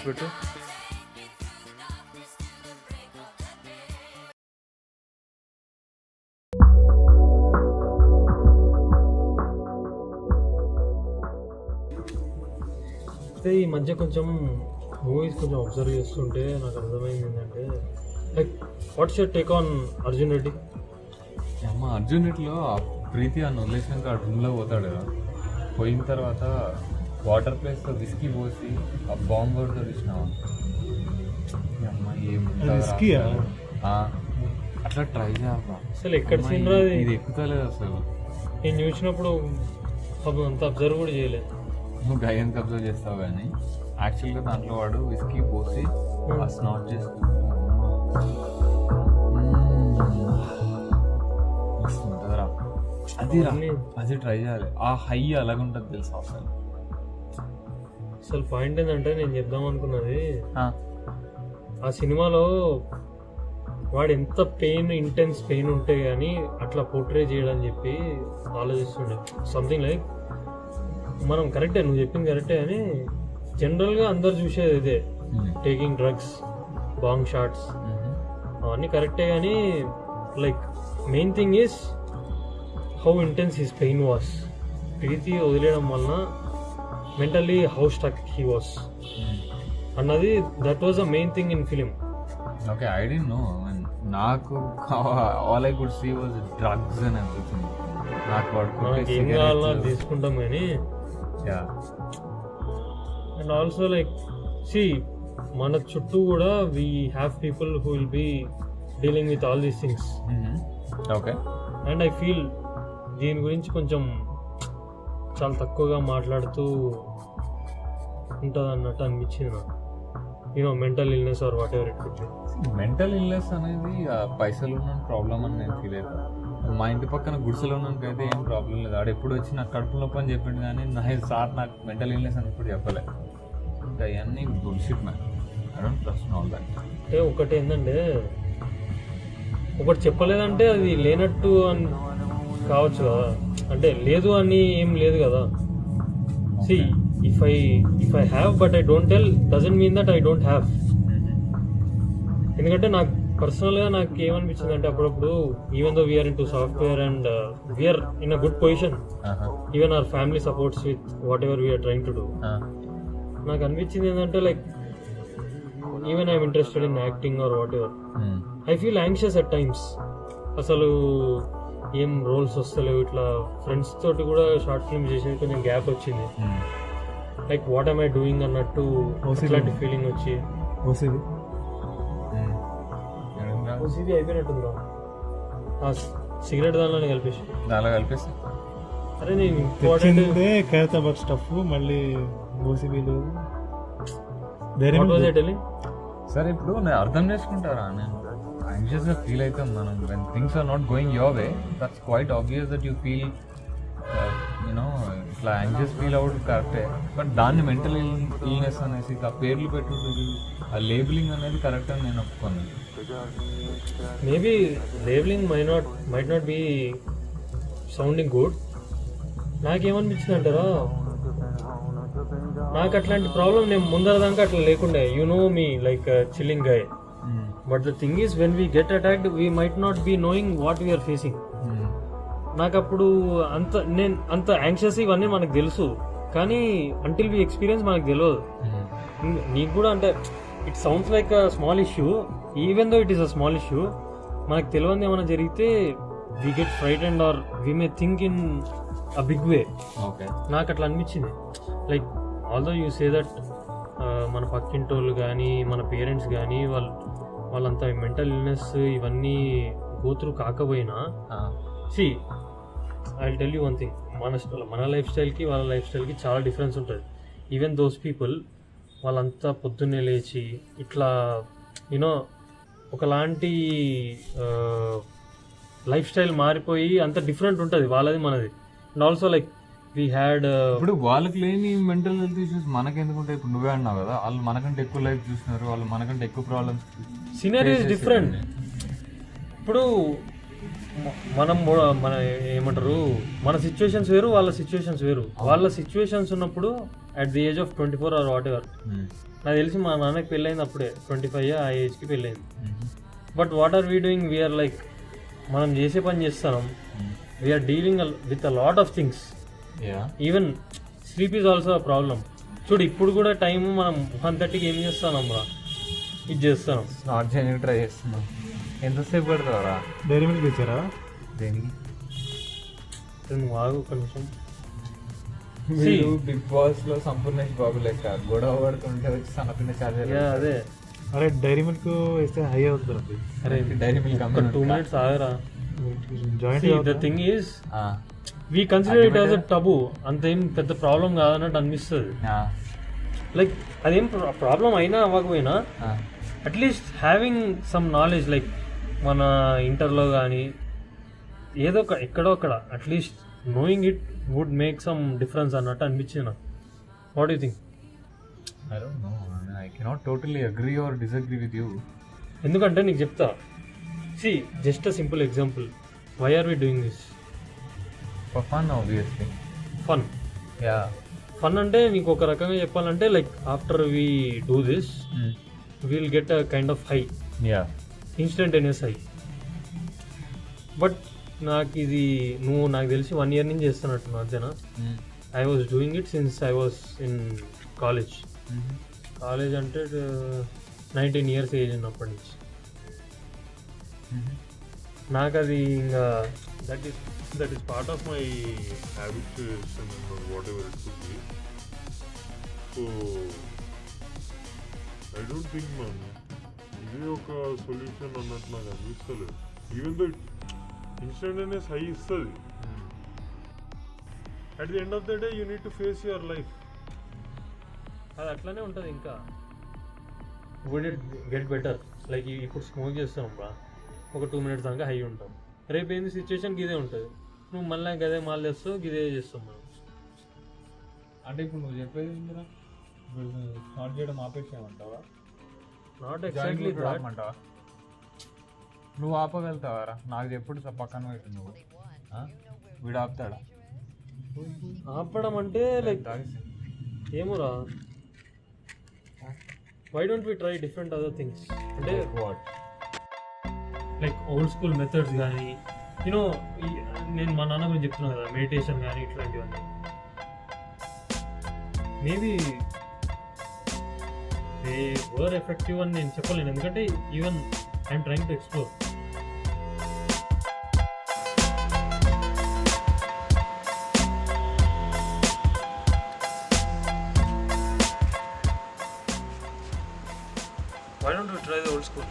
Songs పెట్టు. అయితే ఈ మధ్య కొంచెం మూవీస్ కొంచెం అబ్జర్వ్ చేస్తుంటే నాకు అర్థమైంది ఏంటంటే like what's your take on Arjun Reddy? అమ్మ అర్జున్ రెడ్డిలో ఆ ప్రీతి అని వదిలేసినాక ఆ రూమ్లో పోతాడు కదా, పోయిన తర్వాత వాటర్ ప్లేస్తో విస్కీ పోసి ఆ బాంబ్ కొడుతూ తీసినావా అమ్మ అట్లా ట్రై చేయాలి. అసలు ఎక్కడ సీన్ ఇది ఎక్కుతలేదు అసలు. నేను చూసినప్పుడు అంత అబ్జర్వ్ కూడా చేయలేదు. నువ్వు గయ్యానికి అబ్జర్వ్ చేస్తావు కానీ యాక్చువల్గా దాంట్లో వాడు విస్కీ పోసి ఆ స్నాట్ చేస్తుంది. వస్తుంటుందిరా అది ట్రై చేయాలి. ఆ హై అలాగుంటుంది తెలుసా అసలు. అసలు పాయింట్ ఏంటంటే నేను చెప్దాం అనుకున్నది, ఆ సినిమాలో వాడు ఎంత ఇంటెన్స్ పెయిన్ ఉంటే కానీ అట్లా పోర్ట్రే చేయడని చెప్పి ఆలోచిస్తుండే. సంథింగ్ లైక్ మనం కరెక్టే, నువ్వు చెప్పింది కరెక్టే కానీ జనరల్గా అందరు చూసేది ఇదే, టేకింగ్ డ్రగ్స్, బాంగ్ షాట్స్, అవన్నీ కరెక్టే కానీ like main thing is how intense his pain was. Preethi వదిలేయడం వలన mentally how stuck he was అన్నది, that was the main thing in film. Okay, I don't know. నాకు all I could see was drugs అని అనిపించింది నాకు. మనకి ఏం కావాలన్నా తీసుకుంటాం కానీ అండ్ ఆల్సో లైక్ సి మన చుట్టూ కూడా we have people who will be dealing with all these things. Okay, and I feel దీని గురించి కొంచెం చాలా తక్కువగా మాట్లాడుతూ ఉంటుంది అన్నట్టు అనిపించింది నాకు. You know mental illness are what ever it could be. Mental illness అనేది పైసలు ఉన్న ప్రాబ్లం అని నేను ఫీల్ అవుతాను. మా ఇంటి పక్కన గుడిసెలో ఉన్నకైతే ఏం ప్రాబ్లం లేదు. ఆడ ఎప్పుడు వచ్చి నాకు కడుపు నొప్పి అని చెప్పిండు కానీ నాకు మెంటల్ ఇల్నెస్ అని ఎప్పుడు చెప్పలే. ఇంకా ఇవన్నీ bullshit man. I don't trust all that. అంటే ఒకటి ఏంటంటే ఒకటి చెప్పలేదంటే అది లేనట్టు అని కావచ్చు కదా, అంటే లేదు అని ఏం లేదు కదా. See if I have but I don't tell doesn't mean that I don't have. ఎందుకంటే నాకు పర్సనల్గా నాకు ఏమనిపించింది అంటే అప్పుడప్పుడు even though we're into software and we're in a good position, even our family supports with whatever we're trying to do. నాకు అనిపించింది ఏంటంటే like even I'm interested in acting or whatever, I feel anxious at times. అసలు ఏం roles వస్తలేవు. ఇట్లా friends తోటి కూడా short film చేసేది కొంచెం గ్యాప్ వచ్చింది. Like what am I doing అన్నట్టు ఇట్లాంటి ఫీలింగ్ వచ్చి ఓసీబీ అయిపోయినట్టుందా? సిగరెట్ దానిలోనే కలిపేసి అరే నేను ఇంపార్టెంట్ ఖైరతాబాద్ స్టఫ్ మళ్ళీ ఓసీబీలు సరే. ఇప్పుడు నేను అర్థం చేసుకుంటారా, నేను యాంగ్షియస్గా ఫీల్ అవుతాం మనం when things are not going your way. That's quite obvious that you feel you know ఇట్లా యాంగ్షియస్ ఫీల్ అవ్వడం కరెక్టే. బట్ దాన్ని మెంటల్ ఇల్నెస్ అనేసి ఆ పేర్లు పెట్టుకుంటుంది, ఆ లేబులింగ్ అనేది కరెక్ట్ అని నేను ఒప్పుకున్నాను. Maybe labelling might not be sounding good. నాకేమనిపించింది అంటారా, నాకు అట్లాంటి ప్రాబ్లం నేను ముందర దాకా అట్లా లేకుండే. You know me like chilling guy. But the thing is when we get attacked we might not be knowing what we are facing. నాకు అప్పుడు అంత యాంగ్షియస్ ఇవన్నీ మనకు తెలుసు కానీ అంటిల్ వి ఎక్స్పీరియన్స్ మనకు తెలియదు. నీకు కూడా అంటే it sounds like a small issue, even though it is a small issue. మనకు తెలియదు ఏమైనా జరిగితే we get frightened or we may think in a big way. నాకు అట్లా అనిపించింది. Like although you say that మన పక్కింటోళ్ళు కానీ మన పేరెంట్స్ కానీ వాళ్ళంతా మెంటల్ ఇల్నెస్ ఇవన్నీ గోత్రు కాకపోయినా, see I will tell you one thing, మన లైఫ్ స్టైల్కి వాళ్ళ లైఫ్ స్టైల్కి చాలా డిఫరెన్స్ ఉంటుంది. ఈవెన్ దోస్ పీపుల్ వాళ్ళంతా పొద్దున్నే లేచి ఇట్లా యూనో ఒకలాంటి లైఫ్ స్టైల్ మారిపోయి అంత డిఫరెంట్ ఉంటుంది వాళ్ళది మనది. And also like we had ఇప్పుడు వాళ్ళకి లేని మెంటల్ హెల్త్ ఇష్యూస్ మనకెందుకుంటాయి? ఇప్పుడు నువ్వే అన్నావు కదా, వాళ్ళు మనకంటే ఎక్కువ లైఫ్ చూస్తున్నారు, వాళ్ళు మనకంటే ఎక్కువ ప్రాబ్లమ్స్. Scenario is different. ఇప్పుడు మన ఏమంటారు, మన సిచ్యువేషన్స్ వేరు, వాళ్ళ సిచ్యువేషన్స్ వేరు. వాళ్ళ సిచ్యువేషన్స్ ఉన్నప్పుడు at the age of 24 or whatever. నాకు తెలిసి మా నాన్నకి పెళ్ళైంది అప్పుడే 25 ఆ ఏజ్కి పెళ్ళైంది. But what are we doing, we're like మనం చేసే పని చేస్తున్నాం, we're dealing with a lot of things. Even sleep is also a problem. చూడు ఇప్పుడు కూడా టైం మనం 1:30కి ఏం చేస్తున్నాం రా, ఇది చేస్తున్నాం. నాట్ చేయడానికి ట్రై చేస్తున్నాం. ఎంతసేపు పడతావరా డైరీ మిల్క్ తెచ్చారా? దేనికి? నువ్వు ఆగు ఒక నిమిషం. బిగ్ బాస్ లో సంపూర్ణేష్ బాబు లెక్క గొడవ పడుతుంటే వచ్చి సన్నపిన్న చార్జర్. అదే అరే డైరీ మిల్క్ వేస్తే హై అవుతుంది. అరే డైరీ మిల్క్ 2 minutes ఆగరా. Joint the thing is we consider it as a Tabu. అంతేం పెద్ద ప్రాబ్లం కాదన్నట్టు అనిపిస్తుంది. లైక్ అదేం ప్రాబ్లం అయినా అవ్వకపోయినా at least having some knowledge, like మన ఇంటర్లో కానీ ఏదో ఒక ఎక్కడో అక్కడ at least knowing it would make some difference అన్నట్టు అనిపించింది నాకు. What you think? I don't know. I cannot totally agree or disagree with you. ఎందుకంటే నీకు చెప్తా, see just a simple example, why are we doing this? For fun, obviously. Fun. Yeah. Fun అంటే నీకు ఒక రకంగా చెప్పాలంటే like after we do this we'll get a kind of high, Yeah. Instantaneous high. But నాకు ఇది నువ్వు నాకు తెలిసి 1 year నుంచి చేస్తున్నట్టు అదేనా? I was doing it since I was in college. College అంటే 19 years ఏజ్ ఉన్నప్పటి నుంచి. నాకు అది ఇంకా that is part of my habituation or whatever it could be. So I don't think man ఇదే ఒక సొల్యూషన్ అన్నట్టు నాకు అనిపిస్తలేదు. ఈవెన్ దో ఇన్స్టంటేనియస్ హై ఇస్తుంది, at the end of the day you need to face your life. అది అట్లానే ఉంటుంది. ఇంకా would it get better? Like ఇప్పుడు స్మోక్ చేస్తాం బా, ఒక 2 minutes దాకా హై ఉంటాం. రేపు ఏంది సిచ్యువేషన్ గిదే ఉంటుంది, నువ్వు మళ్ళీ గదే మాల్ చేస్తావు, గిదే చేస్తాం మనం. అంటే ఇప్పుడు నువ్వు చెప్పేది ఏంటిరా? స్టార్ట్ చేయడం ఆపేసేయమంటావా? Not exactly ఆపమంటావా? నువ్వు ఆపగలుగుతావారా? నాకు ఎప్పుడు పక్కన పెట్టు నువ్వు. వీడు ఆపుతాడా? ఆపడం అంటే లైక్ ఏమోరా, why don't we try different other things? అంటే what? Like old school methods కానీ, యూనో నేను మా నాన్న గురించి చెప్తున్నాను కదా, మెడిటేషన్ కానీ ఇట్లాంటివన్నీ మేబీ దే వర్ ఎఫెక్టివ్ అని నేను చెప్పలేను. ఎందుకంటే even I'm trying to explore. Why don't we try the old school?